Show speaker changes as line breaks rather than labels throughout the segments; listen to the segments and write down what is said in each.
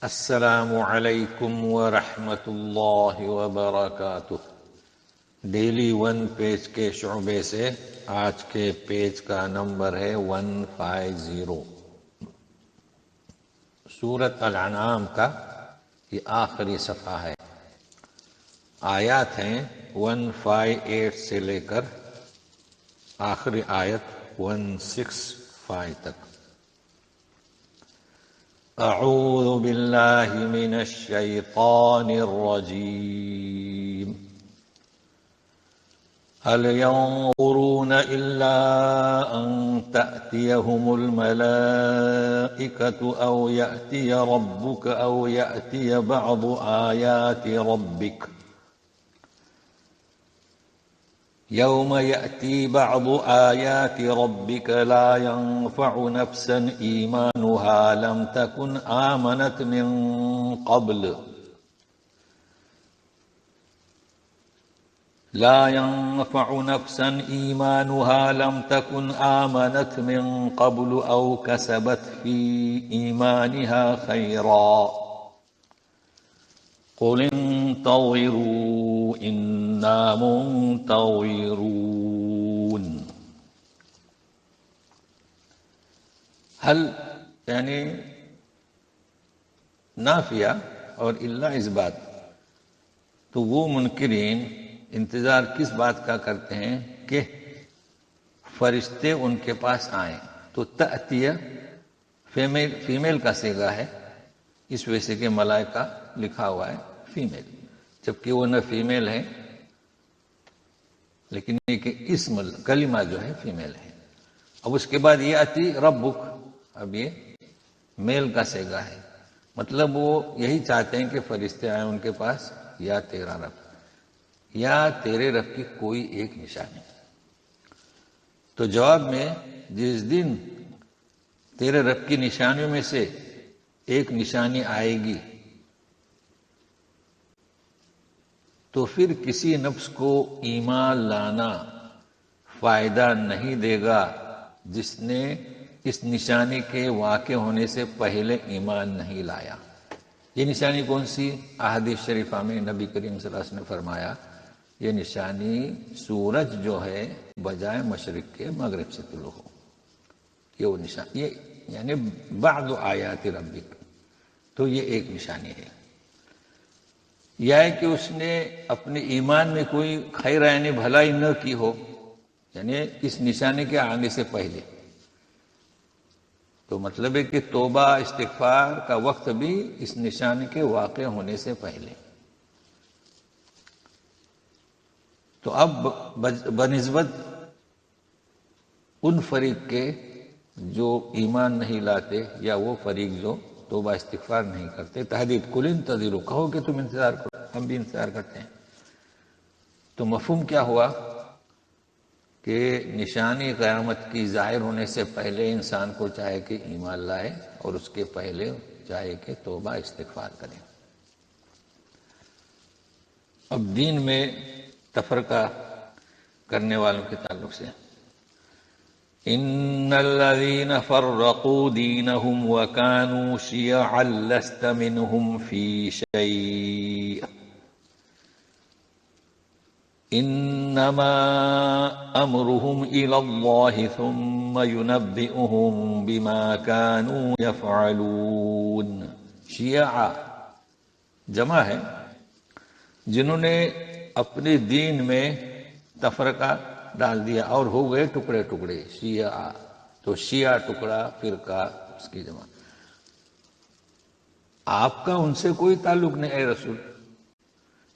السلام علیکم ورحمۃ اللہ وبرکاتہ۔ ڈیلی 1 پیج کے شعبے سے آج کے پیج کا نمبر ہے 150۔ سورۃ الانعام کا یہ آخری صفحہ ہے۔ آیات ہیں 158 سے لے کر آخری آیت 165 تک۔ اعوذ باللہ من الشیطان الرجیم۔ هل ينظرون إلا أن تأتيهم الملائكة أو يأتي ربك أو يأتي بعض آيات ربك يوم يأتي بعض آيات ربك لا ينفع نفسا إيمانها لم تكن آمنت من قبل لا ينفع نفسا إيمانها لم تكن آمنت من قبل أو كسبت في إيمانها خيرا قل انتظروا إنا منتظرون۔ هل یعنی نافیہ اور الا اس بات، تو وہ منکرین انتظار کس بات کا کرتے ہیں کہ فرشتے ان کے پاس آئیں۔ تو تأتیہ فیمیل کا صیغہ ہے، اس وجہ سے کہ ملائکہ لکھا ہوا ہے فیمیل، جبکہ وہ نہ فیمیل ہے لیکن یہ کہ اسم کلمہ جو ہے فیمیل ہے۔ اب اس کے بعد یہ آتی ربک، اب یہ میل کا صیغہ ہے، مطلب وہ یہی چاہتے ہیں کہ فرشتے آئیں ان کے پاس، یا تیرا رب، یا تیرے رب کی کوئی ایک نشانی۔ تو جواب میں جس دن تیرے رب کی نشانیوں میں سے ایک نشانی آئے گی تو پھر کسی نفس کو ایمان لانا فائدہ نہیں دے گا جس نے اس نشانی کے واقع ہونے سے پہلے ایمان نہیں لایا۔ یہ نشانی کون سی؟ احادیث شریفہ میں نبی کریم صلی اللہ علیہ وسلم نے فرمایا یہ نشانی سورج جو ہے بجائے مشرق کے مغرب سے طلوع ہو، یہ وہ نشانی، یہ یعنی بعض آیات ربک، تو یہ ایک نشانی ہے۔ یا ہے کہ اس نے اپنے ایمان میں کوئی خیر یعنی بھلائی نہ کی ہو، یعنی اس نشانی کے آنے سے پہلے، تو مطلب ہے کہ توبہ استغفار کا وقت بھی اس نشانی کے واقع ہونے سے پہلے۔ تو اب بنسبت ان فریق کے جو ایمان نہیں لاتے، یا وہ فریق جو توبہ استغفار نہیں کرتے، تحدید قل انتظروا، کہو کہ تم انتظار کرو، ہم بھی انتظار کرتے ہیں۔ تو مفہوم کیا ہوا کہ نشانی قیامت کی ظاہر ہونے سے پہلے انسان کو چاہے کہ ایمان لائے، اور اس کے پہلے چاہے کہ توبہ استغفار کرے۔ اب دین میں تفرقہ کرنے والوں کے تعلق سے، ان الذين فرقوا دينهم وكانوا شيعا لست منهم في شيء انما امرهم الى الله ثم ينبئهم بما كانوا يفعلون۔ شیعہ جمع ہے جنہوں نے اپنے دین میں تفرقہ ڈال دیا اور ہو گئے ٹکڑے ٹکڑے، شیعہ، تو شیعہ ٹکڑا، فرقہ، اس کی جمع۔ آپ کا ان سے کوئی تعلق نہیں اے رسول،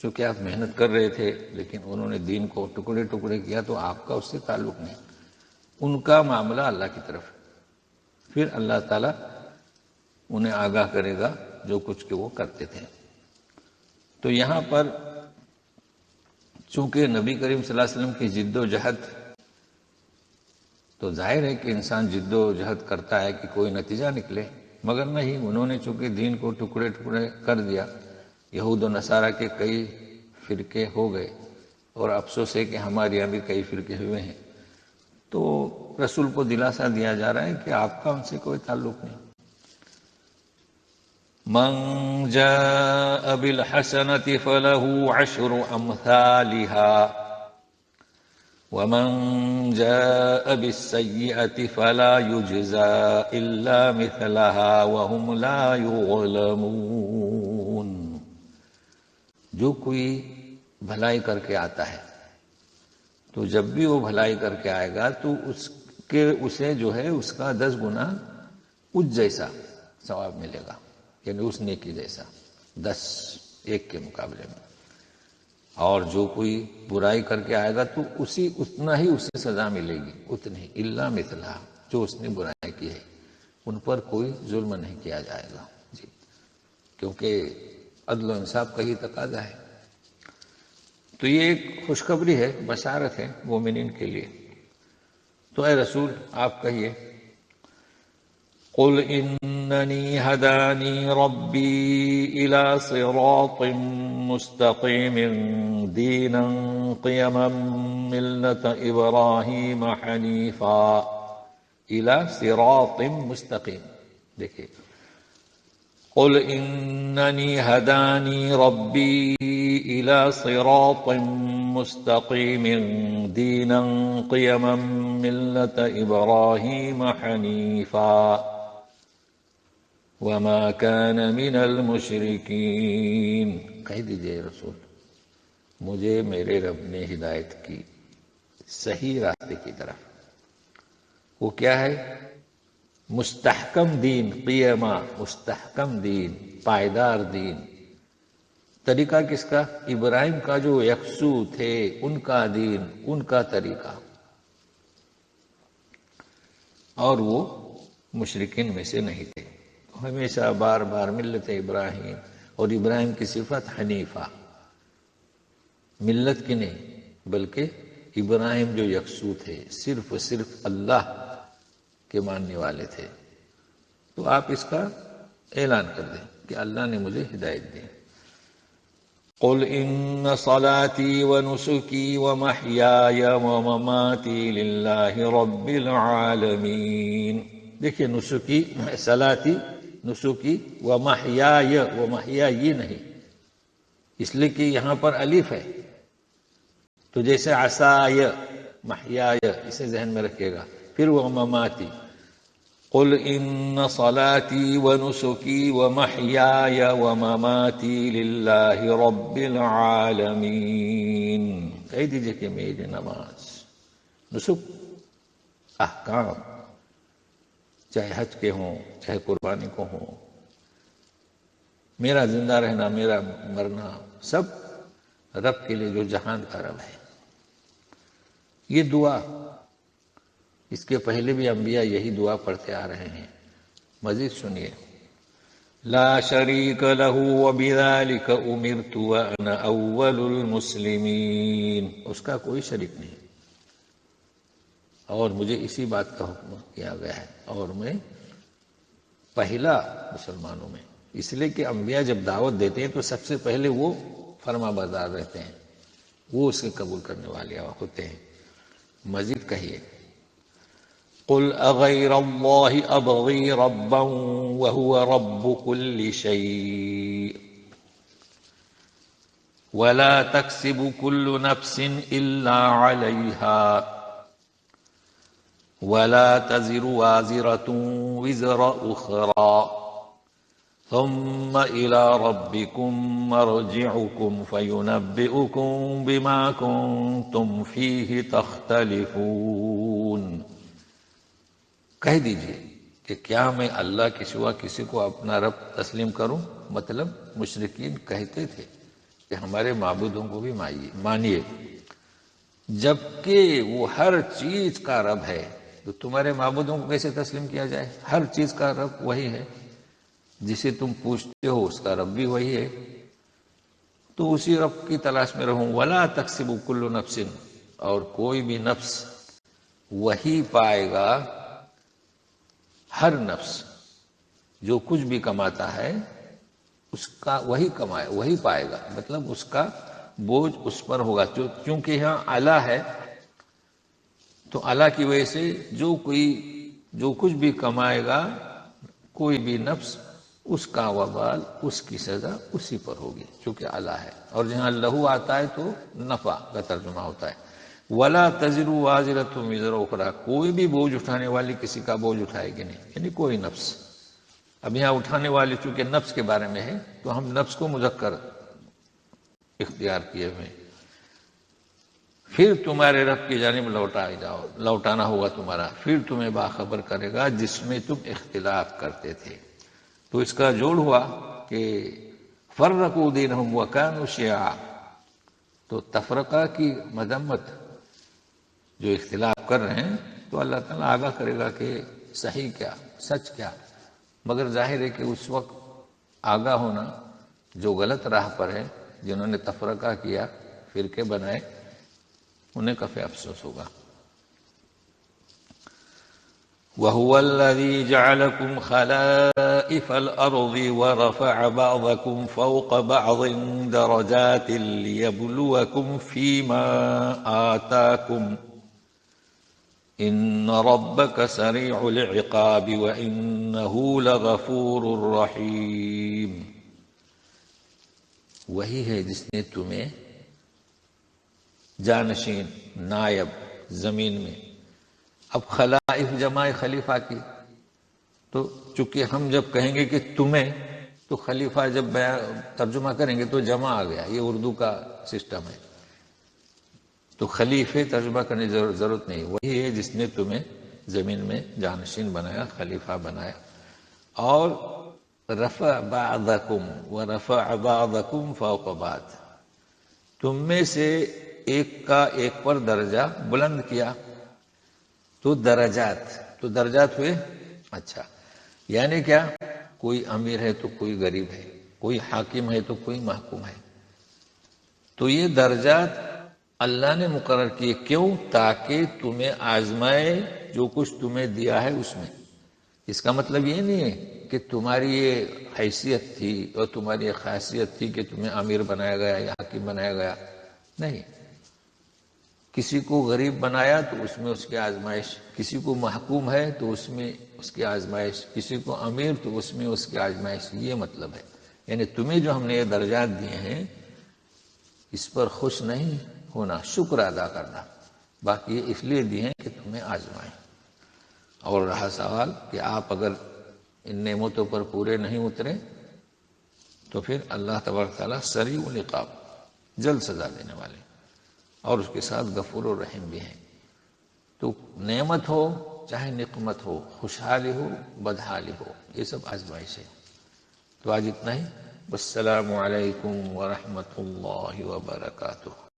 چونکہ آپ محنت کر رہے تھے لیکن انہوں نے دین کو ٹکڑے ٹکڑے کیا، تو آپ کا اس سے تعلق نہیں، ان کا معاملہ اللہ کی طرف، پھر اللہ تعالیٰ انہیں آگاہ کرے گا جو کچھ کہ وہ کرتے تھے۔ تو یہاں پر چونکہ نبی کریم صلی اللہ علیہ وسلم کی جد و جہد، تو ظاہر ہے کہ انسان جد و جہد کرتا ہے کہ کوئی نتیجہ نکلے، مگر نہیں، انہوں نے چونکہ دین کو ٹکڑے ٹکڑے کر دیا، یہود و نصارہ کے کئی فرقے ہو گئے، اور افسوس ہے کہ ہمارے یہاں بھی کئی فرقے ہوئے ہیں، تو رسول کو دلاسا دیا جا رہا ہے کہ آپ کا ان سے کوئی تعلق نہیں۔ من جاء بالحسنة فله 10 أمثالها ومن جاء بالسيئة فلا يجزى إلا مثلها وهم لا يظلمون۔ جو کوئی بھلائی کر کے آتا ہے تو جب بھی وہ بھلائی کر کے آئے گا تو اسے جو ہے اس کا 10 گنا اس جیسا ثواب ملے گا، یعنی اس نیکی جیسا 10 ایک کے مقابلے میں۔ اور جو کوئی برائی کر کے آئے گا تو اتنا ہی اسے سزا ملے گی، اتنی الا مثلہ، جو اس نے برائی کی ہے ان پر کوئی ظلم نہیں کیا جائے گا جی، کیونکہ عدل و انصاف کا ہی تقاضا ہے۔ تو یہ ایک خوشخبری ہے، بشارت ہے مومنین کے لیے۔ تو اے رسول آپ کہیے، قل اننی ہدانی ربی الی صراط مستقیم دینا قیما ملت ابراہیم حنیفا، الی صراط مستقیم۔ دیکھیے، قل اننی ہدانی ربی الی صراط مستقیم دینا قیما ملت ابراہیم حنیفا وما كان من المشرکین۔ کہہ دیجئے رسول، مجھے میرے رب نے ہدایت کی صحیح راستے کی طرف۔ وہ کیا ہے؟ مستحکم دین، قیما، مستحکم دین، پائیدار دین۔ طریقہ کس کا؟ ابراہیم کا جو یکسو تھے ان کا دین، ان کا طریقہ، اور وہ مشرکین میں سے نہیں تھے۔ ہمیشہ بار بار ملت ابراہیم، اور ابراہیم کی صفت حنیفہ، ملت کی نہیں بلکہ ابراہیم جو یکسو تھے، صرف اللہ کے ماننے والے تھے۔ تو آپ اس کا اعلان کر دیں کہ اللہ نے مجھے ہدایت دی۔ قل ان صلاتي ونسكي ومحياي ومماتي لله رب العالمین۔ دیکھیے، نسکی، صلاتی، نسکی، ومحیائی نہیں، اس لیے کہ یہاں پر الف ہے، تو جیسے عصای، محیائی، اسے ذہن میں رکھیے گا۔ پھر ومماتی، قل ان صلاتي ونسكي ومحياي ومماتي لله رب العالمین۔ کہہ دیجئے کہ میری نماز، نسک، احکام، چاہے حج کے ہوں چاہے قربانی کو ہوں، میرا زندہ رہنا، میرا مرنا، سب رب کے لیے جو جہان کا رب ہے۔ یہ دعا، اس کے پہلے بھی انبیاء یہی دعا پڑھتے آ رہے ہیں۔ مزید سنیے، لا شریک لہ وبذلک امرت وانا اول المسلمین۔ اس کا کوئی شریک نہیں، اور مجھے اسی بات کا حکم کیا گیا ہے، اور میں پہلا مسلمانوں میں۔ اس لیے کہ انبیاء جب دعوت دیتے ہیں تو سب سے پہلے وہ فرما بردار رہتے ہیں، وہ اسے قبول کرنے والے ہوتے ہیں۔ مزید کہیے، قل اغیر اللہ ابغی ربا وهو رب كل شيء ولا تكسب كل نفس الا عليها ولا تزر وازرة وزر اخرى ثم الى ربكم مرجعكم فينبئكم بما كنتم فيه تختلفون۔ کہہ دیجئے کہ کیا میں اللہ کے سوا کسی کو اپنا رب تسلیم کروں؟ مطلب مشرکین کہتے تھے کہ ہمارے معبودوں کو بھی مانیے، جبکہ وہ ہر چیز کا رب ہے، تو تمہارے معبودوں کو کیسے تسلیم کیا جائے؟ ہر چیز کا رب وہی ہے، جسے تم پوچھتے ہو اس کا رب بھی وہی ہے، تو اسی رب کی تلاش میں رہوں۔ ولا تکسب کل نفس، اور کوئی بھی نفس وہی پائے گا، ہر نفس جو کچھ بھی کماتا ہے اس کا وہی کمائے، وہی پائے گا، مطلب اس کا بوجھ اس پر ہوگا، چونکہ یہاں اعلیٰ ہے تو اعلیٰ کی وجہ سے جو کچھ بھی کمائے گا، کوئی بھی نفس اس کا وبال، اس کی سزا اسی پر ہوگی، چونکہ اعلیٰ ہے۔ اور جہاں لہو آتا ہے تو نفع کا ترجمہ ہوتا ہے۔ وَلَا تَزِرُ وَازِرَةٌ وِزْرَ أُخْرَىٰ، کوئی بھی بوجھ اٹھانے والی کسی کا بوجھ اٹھائے گی نہیں، یعنی کوئی نفس۔ اب یہاں اٹھانے والی چونکہ نفس کے بارے میں ہے تو ہم نفس کو مذکر اختیار کیے ہوئے۔ پھر تمہارے رب کی جانب لوٹانا ہوگا تمہارا، پھر تمہیں باخبر کرے گا جس میں تم اختلاف کرتے تھے۔ تو اس کا جوڑ ہوا کہ فرقوا دینہم وکانوا شیعا، تو تفرقہ کی مذمت جو اختلاف کر رہے ہیں تو اللہ تعالیٰ آگاہ کرے گا کہ صحیح کیا، سچ کیا۔ مگر ظاہر ہے کہ اس وقت آگاہ ہونا جو غلط راہ پر ہے، جنہوں نے تفرقہ کیا، فرقے بنائے، انہیں کافی افسوس ہوگا۔ وَهُوَ الَّذِي جَعَلَكُمْ خَلَائِفَ الْأَرْضِ وَرَفَعَ بَعْضَكُمْ فَوْقَ بَعْضٍ دَرَجَاتٍ لِيَبْلُوَكُمْ فِي مَا آتَاكُمْ إِنَّ رَبَّكَ سَرِيعُ الْعِقَابِ وَإِنَّهُ لَغَفُورٌ رَحِيمٌ۔ وہی ہے جس نے تمہیں جانشین، نائب زمین میں، اب خلائف جمع خلیفہ کی، تو چونکہ ہم جب کہیں گے کہ تمہیں، تو خلیفہ جب ترجمہ کریں گے تو جمع آ گیا، یہ اردو کا سسٹم ہے، تو خلیفے ترجمہ کرنے کی ضرورت نہیں۔ وہی ہے جس نے تمہیں زمین میں جانشین بنایا، خلیفہ بنایا۔ اور رفع بعضکم ورفع بعضکم فوق بعض، تم میں سے ایک کا ایک پر درجہ بلند کیا، تو درجات ہوئے۔ اچھا، یعنی کیا؟ کوئی امیر ہے تو کوئی غریب ہے، کوئی حاکم ہے تو کوئی محکوم ہے، تو یہ درجات اللہ نے مقرر کیے۔ کیوں؟ تاکہ تمہیں آزمائے جو کچھ تمہیں دیا ہے اس میں۔ اس کا مطلب یہ نہیں ہے کہ تمہاری یہ حیثیت تھی اور تمہاری یہ خاصیت تھی کہ تمہیں امیر بنایا گیا یا حاکم بنایا گیا، نہیں۔ کسی کو غریب بنایا تو اس میں اس کی آزمائش، کسی کو محکوم ہے تو اس میں اس کی آزمائش، کسی کو امیر تو اس میں اس کی آزمائش، یہ مطلب ہے۔ یعنی تمہیں جو ہم نے یہ درجات دیے ہیں اس پر خوش نہیں ہونا، شکر ادا کرنا، باقی یہ اس لیے دیے ہیں کہ تمہیں آزمائیں۔ اور رہا سوال کہ آپ اگر ان نعمتوں پر پورے نہیں اترے تو پھر اللہ تبارک تعالیٰ سریع العقاب، جلد سزا دینے والے، اور اس کے ساتھ غفور الرحیم بھی ہیں۔ تو نعمت ہو چاہے نقمت ہو، خوشحالی ہو بدحالی ہو، یہ سب آزمائش ہے۔ تو آج اتنا ہی، والسلام علیکم ورحمۃ اللہ وبرکاتہ۔